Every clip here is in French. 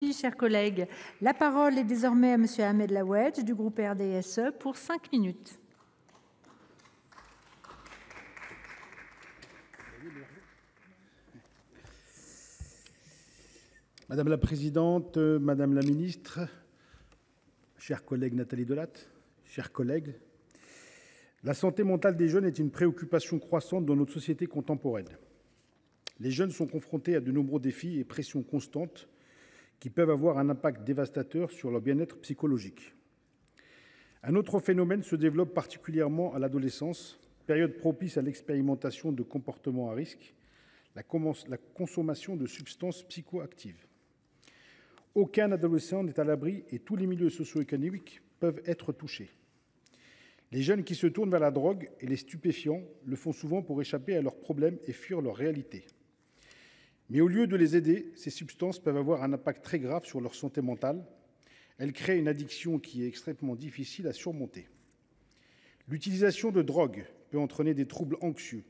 Chers collègues, la parole est désormais à Monsieur Ahmed Lawedge du groupe RDSE pour 5 minutes. Madame la présidente, madame la ministre, chers collègues Nathalie Delattre, chers collègues, la santé mentale des jeunes est une préoccupation croissante dans notre société contemporaine. Les jeunes sont confrontés à de nombreux défis et pressions constantes qui peuvent avoir un impact dévastateur sur leur bien-être psychologique. Un autre phénomène se développe particulièrement à l'adolescence, période propice à l'expérimentation de comportements à risque, la consommation de substances psychoactives. Aucun adolescent n'est à l'abri et tous les milieux socio-économiques peuvent être touchés. Les jeunes qui se tournent vers la drogue et les stupéfiants le font souvent pour échapper à leurs problèmes et fuir leur réalité. Mais au lieu de les aider, ces substances peuvent avoir un impact très grave sur leur santé mentale. Elles créent une addiction qui est extrêmement difficile à surmonter. L'utilisation de drogue peut entraîner des troubles anxieux,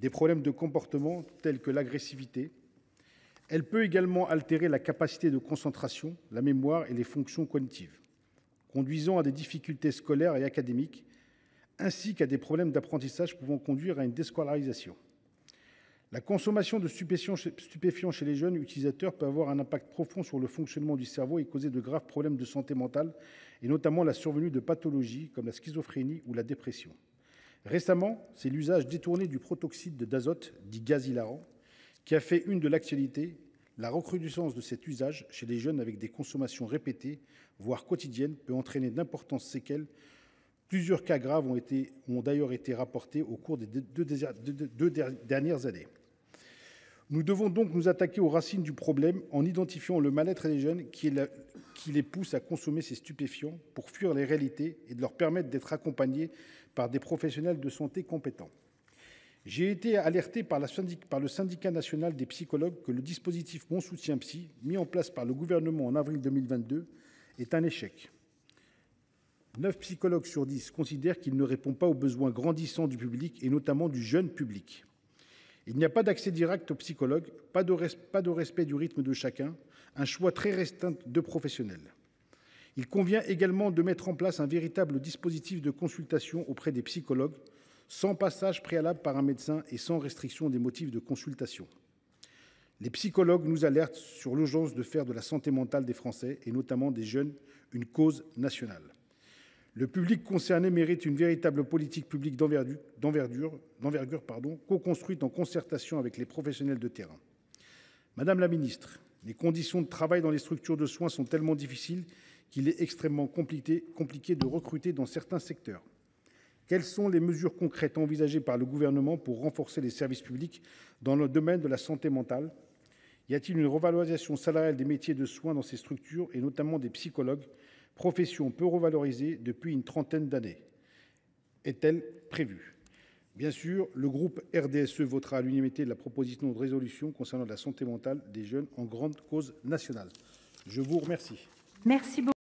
des problèmes de comportement tels que l'agressivité. Elle peut également altérer la capacité de concentration, la mémoire et les fonctions cognitives, conduisant à des difficultés scolaires et académiques, ainsi qu'à des problèmes d'apprentissage pouvant conduire à une déscolarisation. La consommation de stupéfiants chez les jeunes utilisateurs peut avoir un impact profond sur le fonctionnement du cerveau et causer de graves problèmes de santé mentale, et notamment la survenue de pathologies comme la schizophrénie ou la dépression. Récemment, c'est l'usage détourné du protoxyde d'azote, dit gaz hilarant, qui a fait une de l'actualité. La recrudescence de cet usage chez les jeunes avec des consommations répétées, voire quotidiennes, peut entraîner d'importantes séquelles. Plusieurs cas graves ont d'ailleurs été rapportés au cours des deux dernières années. Nous devons donc nous attaquer aux racines du problème en identifiant le mal-être des jeunes qui les pousse à consommer ces stupéfiants pour fuir les réalités et de leur permettre d'être accompagnés par des professionnels de santé compétents. J'ai été alerté par le syndicat national des psychologues que le dispositif Mon Soutien Psy, mis en place par le gouvernement en avril 2022, est un échec. 9 psychologues sur 10 considèrent qu'il ne répond pas aux besoins grandissants du public et notamment du jeune public. Il n'y a pas d'accès direct aux psychologues, pas de respect du rythme de chacun, un choix très restreint de professionnels. Il convient également de mettre en place un véritable dispositif de consultation auprès des psychologues, sans passage préalable par un médecin et sans restriction des motifs de consultation. Les psychologues nous alertent sur l'urgence de faire de la santé mentale des Français, et notamment des jeunes, une cause nationale. Le public concerné mérite une véritable politique publique d'envergure, co-construite en concertation avec les professionnels de terrain. Madame la ministre, les conditions de travail dans les structures de soins sont tellement difficiles qu'il est extrêmement compliqué de recruter dans certains secteurs. Quelles sont les mesures concrètes envisagées par le Gouvernement pour renforcer les services publics dans le domaine de la santé mentale ? Y a-t-il une revalorisation salariale des métiers de soins dans ces structures et notamment des psychologues, profession peu revalorisée depuis une trentaine d'années? Est-elle prévue? Bien sûr, le groupe RDSE votera à l'unanimité la proposition de résolution concernant la santé mentale des jeunes en grande cause nationale. Je vous remercie. Merci beaucoup.